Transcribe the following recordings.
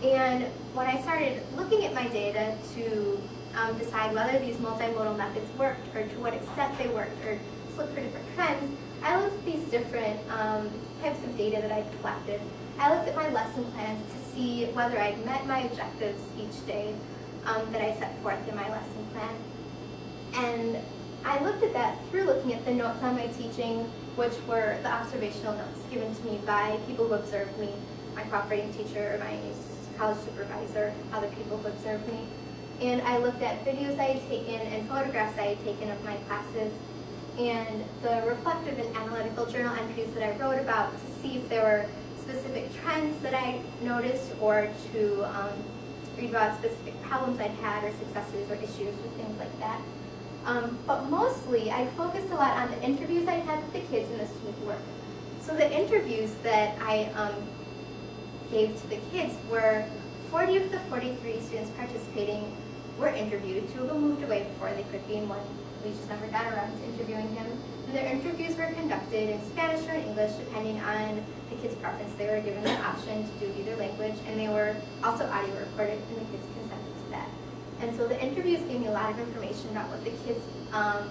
And when I started looking at my data to decide whether these multimodal methods worked or to what extent they worked or to look for different trends, I looked at these different types of data that I collected. I looked at my lesson plans to see whether I'd met my objectives each day that I set forth in my lesson plan. And I looked at that through looking at the notes on my teaching, which were the observational notes given to me by people who observed me, my cooperating teacher, my college supervisor, other people who observed me. And I looked at videos I had taken and photographs I had taken of my classes and the reflective and analytical journal entries that I wrote about to see if there were specific trends that I noticed or to read about specific problems I'd had or successes or issues or things like that. But mostly I focused a lot on the interviews I had with the kids and the student work. So the interviews that I gave to the kids were 40 of the 43 students participating were interviewed. 2 of them moved away before they could be, and one we just never got around to interviewing him. And their interviews were conducted in Spanish or in English, depending on the kids' preference. They were given the option to do either language, and they were also audio recorded, and the kids consented to that. And so the interviews gave me a lot of information about what the kids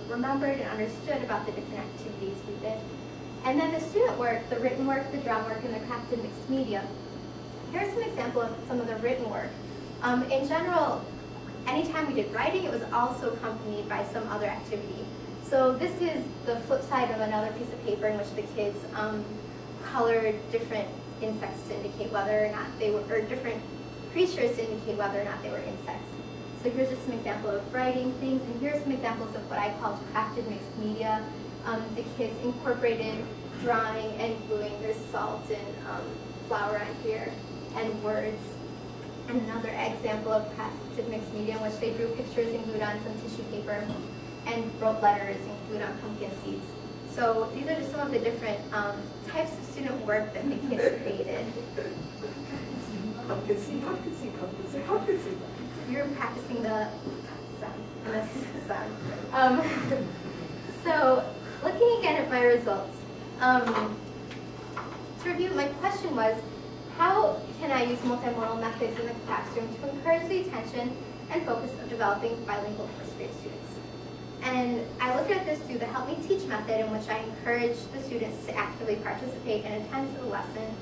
remembered and understood about the different activities we did. And then the student work, the written work, the drum work, and the crafted mixed media. Here's an example of some of the written work. In general, anytime we did writing, it was also accompanied by some other activity. So this is the flip side of another piece of paper in which the kids colored different insects to indicate whether or not they were, or different creatures to indicate whether or not they were insects. So here's just an example of writing things, and here's some examples of what I called crafted mixed media. The kids incorporated drawing and gluing. There's salt and flour on here, and words. And another example of crafted mixed media in which they drew pictures and glued on some tissue paper and wrote letters and glued on pumpkin seeds. So these are just some of the different types of student work that the kids created. Pumpkin seed, pumpkin seed, pumpkin seed, pumpkin seed. You're practicing the sound and the sound. So looking again at my results, to review, my question was, how can I use multimodal methods in the classroom to encourage the attention and focus of developing bilingual first grade students? And I looked at this through the Help Me Teach method, in which I encourage the students to actively participate and attend to the lesson,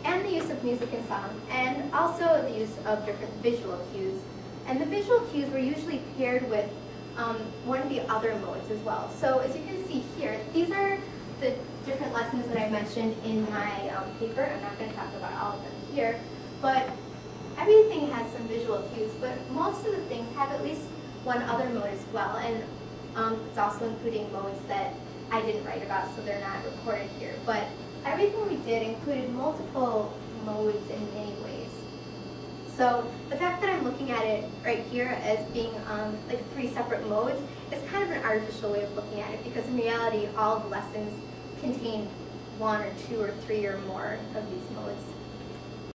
and the use of music and song, and also the use of different visual cues. And the visual cues were usually paired with one of the other modes as well. So as you can see here, these are the different lessons that I mentioned in my paper. I'm not going to talk about all of them here, but everything has some visual cues, but most of the things have at least one other mode as well, and it's also including modes that I didn't write about, so they're not recorded here. But everything we did included multiple modes in many ways. So the fact that I'm looking at it right here as being like 3 separate modes is kind of an artificial way of looking at it, because in reality all of the lessons contain 1 or 2 or 3 or more of these modes.